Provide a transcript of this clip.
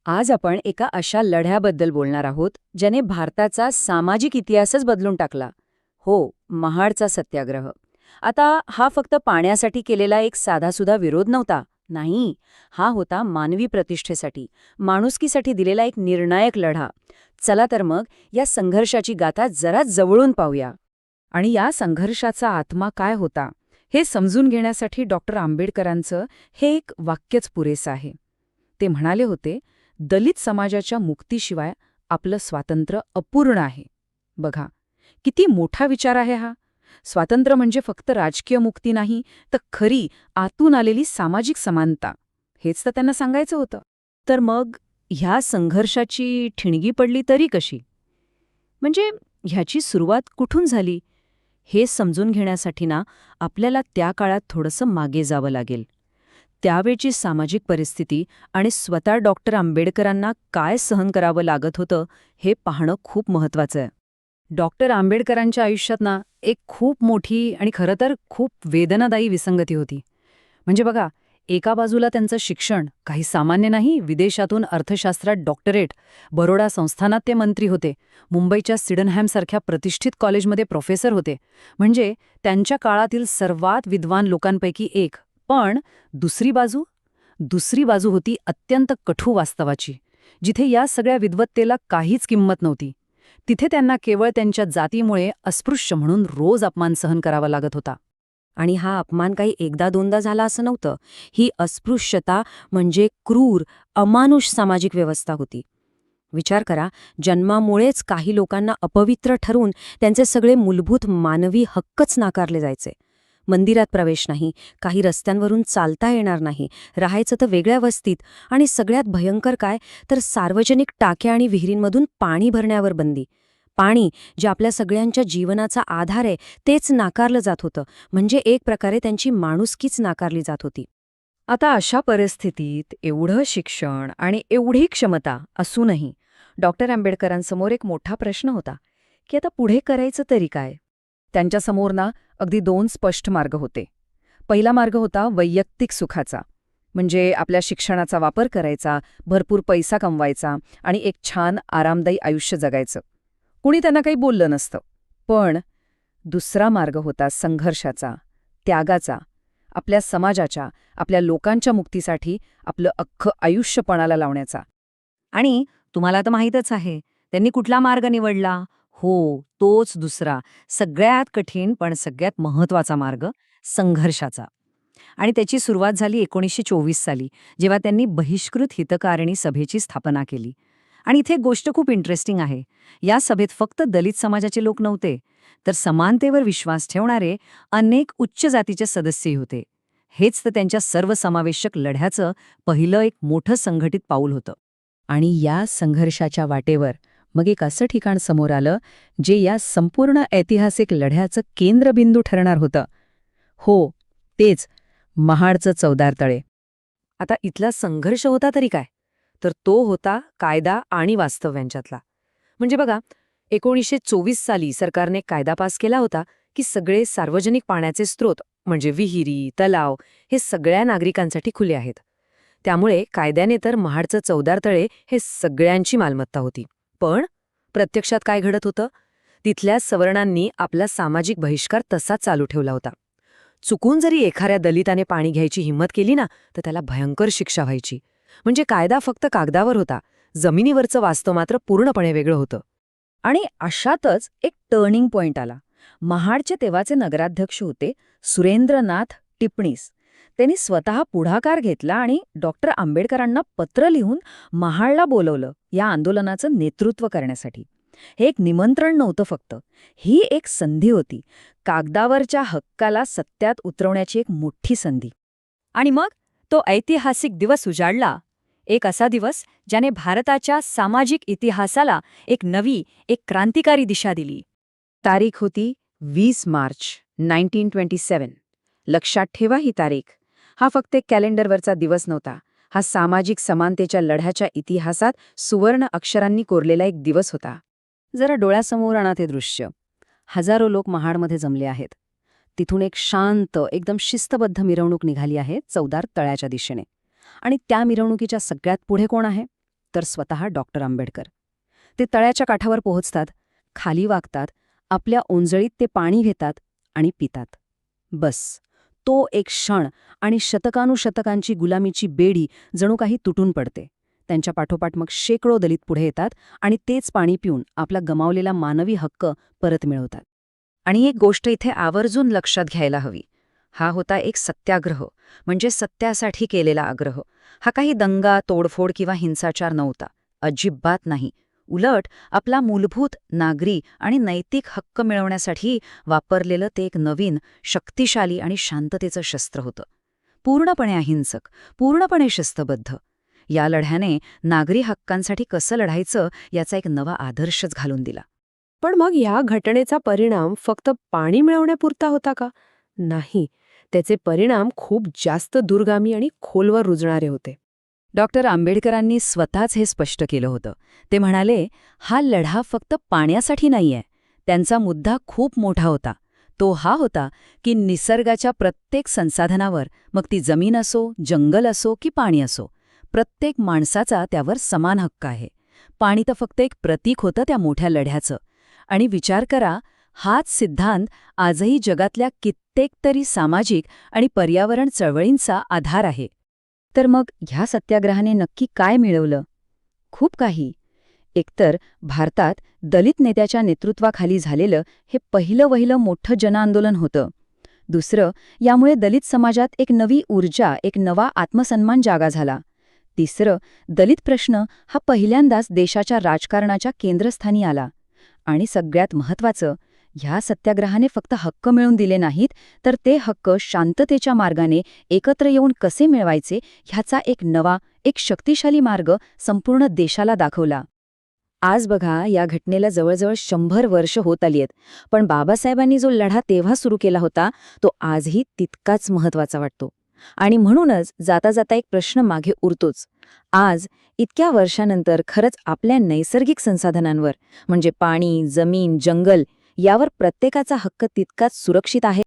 आज आपण एका अशा लढ्याबद्दल बोलणार आहोत ज्याने भारताचा सामाजिक इतिहासच बदलून टाकला. हो, महाडचा सत्याग्रह. आता हा फक्त पाण्यासाठी केलेला एक साधासुधा विरोध नव्हता. नाही, हा होता मानवी प्रतिष्ठेसाठी, माणुसकीसाठी दिलेला एक निर्णायक लढा. चला तर मग या संघर्षाची गाथा जरा जवळून पाहूया. आणि या संघर्षाचा आत्मा काय होता हे समजून घेण्यासाठी डॉक्टर आंबेडकरांचं हे एक वाक्यच पुरेसं आहे. ते म्हणाले होते, दलित समाजाच्या मुक्तीशिवाय आपलं स्वातंत्र्य अपूर्ण आहे. बघा, किती मोठा विचार आहे हा. स्वातंत्र्य म्हणजे फक्त राजकीय मुक्ती नाही, तर खरी आतून आलेली सामाजिक समानता. हेच तर त्यांना सांगायचं होतं. तर मग ह्या संघर्षाची ठिणगी पडली तरी कशी? म्हणजे ह्याची सुरुवात कुठून झाली हे समजून घेण्यासाठी ना आपल्याला त्या काळात थोडंसं मागे जावं लागेल. त्यावेळची सामाजिक परिस्थिती आणि स्वतः डॉक्टर आंबेडकरांना काय सहन करावं लागत होतं हे पाहणं खूप महत्वाचं आहे. डॉक्टर आंबेडकरांच्या आयुष्यात ना एक खूप मोठी आणि खरं तर खूप वेदनादायी विसंगती होती. म्हणजे बघा, एका बाजूला त्यांचं शिक्षण काही सामान्य नाही, विदेशातून अर्थशास्त्रात डॉक्टरेट, बरोडा संस्थानात ते मंत्री होते, मुंबईच्या सिडनहॅमसारख्या प्रतिष्ठित कॉलेजमध्ये प्रोफेसर होते. म्हणजे त्यांच्या काळातील सर्वात विद्वान लोकांपैकी एक. पण दुसरी बाजू होती अत्यंत कठू वास्तवाची, जिथे या सगळ्या विद्वत्तेला काहीच किंमत नव्हती. तिथे त्यांना केवळ त्यांच्या जातीमुळे अस्पृश्य म्हणून रोज अपमान सहन करावा लागत होता. आणि हा अपमान काही एकदा दोनदा झाला असं नव्हतं. ही अस्पृश्यता म्हणजे क्रूर, अमानुष सामाजिक व्यवस्था होती. विचार करा, जन्मामुळेच काही लोकांना अपवित्र ठरवून त्यांचे सगळे मूलभूत मानवी हक्कच नाकारले जायचे. मंदिरात प्रवेश नाही, काही रस्त्यांवरून चालता येणार नाही, राहायचं तर वेगळ्या वस्तीत, आणि सगळ्यात भयंकर काय तर सार्वजनिक टाक्या आणि विहिरींमधून पाणी भरण्यावर बंदी. पाणी, जे आपल्या सगळ्यांच्या जीवनाचा आधार आहे, तेच नाकारलं जात होतं. म्हणजे एक प्रकारे त्यांची माणुसकीच नाकारली जात होती. आता अशा परिस्थितीत एवढं शिक्षण आणि एवढी क्षमता असूनही डॉक्टर आंबेडकरांसमोर एक मोठा प्रश्न होता की आता पुढे करायचं तरी काय. त्यांच्यासमोर ना अगदी दोन स्पष्ट मार्ग होते. पहिला मार्ग होता वैयक्तिक सुखाचा, म्हणजे आपल्या शिक्षणाचा वापर करायचा, भरपूर पैसा कमवायचा आणि एक छान आरामदायी आयुष्य जगायचं. कुणी त्यांना काही बोललं नसतं. पण दुसरा मार्ग होता संघर्षाचा, त्यागाचा, आपल्या समाजाच्या, आपल्या लोकांच्या मुक्तीसाठी आपलं अख्खं आयुष्य पणाला लावण्याचा. आणि तुम्हाला तर माहीतच आहे, त्यांनी कुठला मार्ग निवडला? हो, तोच दुसरा, सगळ्यात कठीण पण सगळ्यात महत्वाचा मार्ग, संघर्षाचा. आणि त्याची सुरुवात झाली 1924 साली, जेव्हा त्यांनी बहिष्कृत हितकारिणी सभेची स्थापना केली. आणि इथे एक गोष्ट खूप इंटरेस्टिंग आहे. या सभेत फक्त दलित समाजाचे लोक नव्हते, तर समानतेवर विश्वास ठेवणारे अनेक उच्च जातीचे सदस्यही होते. हेच तर त्यांच्या सर्वसमावेशक लढ्याचं पहिलं एक मोठं संघटित पाऊल होतं. आणि या संघर्षाच्या वाटेवर मग एक असं ठिकाण समोर आलं जे या संपूर्ण ऐतिहासिक लढ्याचं केंद्रबिंदू ठरणार होतं. हो, तेच महाडचं चवदार तळे. आता इथला संघर्ष होता तरी काय? तर तो होता कायदा आणि वास्तव यांच्यातला. म्हणजे बघा, 1924 साली सरकारने कायदा पास केला होता की सगळे सार्वजनिक पाण्याचे स्रोत म्हणजे विहिरी, तलाव हे सगळ्या नागरिकांसाठी खुले आहेत. त्यामुळे कायद्याने तर महाडचं चवदार तळे हे सगळ्यांची मालमत्ता होती. पण प्रत्यक्षात काय घडत होतं? तिथल्या सवर्णांनी आपला सामाजिक बहिष्कार तसाच चालू ठेवला होता. चुकून जरी एखाद्या दलिताने पाणी घ्यायची हिंमत केली ना, तर त्याला भयंकर शिक्षा व्हायची. म्हणजे कायदा फक्त कागदावर होता, जमिनीवरचं वास्तव मात्र पूर्णपणे वेगळं होतं. आणि अशातच एक टर्निंग पॉइंट आला. महाडचे तेव्हाचे नगराध्यक्ष होते सुरेंद्रनाथ टिपणीस. त्यांनी स्वतः पुढाकार घेतला आणि डॉक्टर आंबेडकरांना पत्र लिहून महाडला बोलवलं या आंदोलनाचं नेतृत्व करण्यासाठी. हे एक निमंत्रण नव्हतं फक्त, ही एक संधी होती, कागदावरच्या हक्काला सत्यात उतरवण्याची एक मोठी संधी. आणि मग तो ऐतिहासिक दिवस उजाडला. एक असा दिवस ज्याने भारताच्या सामाजिक इतिहासाला एक नवी, एक क्रांतिकारी दिशा दिली. तारीख होती 20 मार्च 1927. लक्षात ठेवा ही तारीख. हा फक्त एक कॅलेंडरवरचा दिवस नव्हता. हा सामाजिक समानतेच्या लढ्याच्या इतिहासात सुवर्ण अक्षरांनी कोरलेला एक दिवस होता. जरा डोळ्यासमोर आणा ते दृश्य. हजारो लोक महाडमध्ये जमले आहेत. तिथून एक शांत, एकदम शिस्तबद्ध मिरवणूक निघाली आहे चवदार तळ्याच्या दिशेने. आणि त्या मिरवणुकीच्या सगळ्यात पुढे कोण आहे? तर स्वतः डॉक्टर आंबेडकर. ते तळ्याच्या काठावर पोहोचतात, खाली वागतात, आपल्या ओंजळीत ते पाणी घेतात आणि पितात. बस, तो एक क्षण आणि शतकानुशतकांची गुलामीची बेडी जणू काही तुटून पडते. त्यांच्या पाठोपाठ मग शेकडो दलित पुढे येतात आणि तेच पाणी पिऊन आपला गमावलेला मानवी हक्क परत मिळवतात. आणि एक गोष्ट इथे आवर्जून लक्षात घ्यायला हवी. हा होता एक सत्याग्रह, म्हणजे सत्यासाठी केलेला आग्रह. हा काही दंगा, तोडफोड किंवा हिंसाचार नव्हता. अजिबात नाही. उलट आपला मूलभूत नागरी आणि नैतिक हक्क मिळवण्यासाठी वापरलेलं ते एक नवीन, शक्तिशाली आणि शांततेचं शस्त्र होतं. पूर्णपणे अहिंसक, पूर्णपणे शिस्तबद्ध. या लढ्याने नागरी हक्कांसाठी कसं लढायचं याचा एक नवा आदर्शच घालून दिला. पण मग या घटनेचा परिणाम फक्त पाणी मिळवण्यापुरता होता का? नाही. त्याचे परिणाम खूप जास्त दूरगामी आणि खोलवर रुजणारे होते. डॉक्टर आंबेडकरांनी स्वतःच हे स्पष्ट केलं होतं. ते म्हणाले, हा लढा फक्त पाण्यासाठी नाहीये. त्यांचा मुद्दा खूप मोठा होता. तो हा होता की निसर्गाच्या प्रत्येक संसाधनावर, मग ती जमीन असो, जंगल असो की पाणी असो, प्रत्येक माणसाचा त्यावर समान हक्क आहे. पाणी तर फक्त एक प्रतीक होतं त्या मोठ्या लढ्याचं. आणि विचार करा, हाच सिद्धांत आजही जगातल्या कित्येक तरी सामाजिक आणि पर्यावरण चळवळींचा आधार आहे. तर मग ह्या सत्याग्रहाने नक्की काय मिळवलं? खूप काही. एकतर भारतात दलित नेत्याच्या नेतृत्वाखाली झालेलं हे पहिलं मोठं जनआंदोलन होतं. दुसरं, यामुळे दलित समाजात एक नवी ऊर्जा, एक नवा आत्मसन्मान जागा झाला. तिसरं, दलित प्रश्न हा पहिल्यांदाच देशाच्या राजकारणाच्या केंद्रस्थानी आला. आणि सगळ्यात महत्त्वाचं, ह्या सत्याग्रहाने फक्त हक्क मिळवून दिले नाहीत, तर ते हक्क शांततेच्या मार्गाने एकत्र येऊन कसे मिळवायचे ह्याचा एक नवा, एक शक्तिशाली मार्ग संपूर्ण देशाला दाखवला. आज बघा, या घटनेला जवळजवळ 100 वर्ष होत आली आहेत. पण बाबासाहेबांनी जो लढा तेव्हा सुरू केला होता, तो आजही तितकाच महत्त्वाचा वाटतो. आणि म्हणूनच जाता जाता एक प्रश्न मागे उरतोच. आज, इतक्या वर्षानंतर खरंच आपल्या नैसर्गिक संसाधनांवर, म्हणजे पाणी, जमीन, जंगल, यावर प्रत्येकाचा हक्क तितकाच सुरक्षित आहे?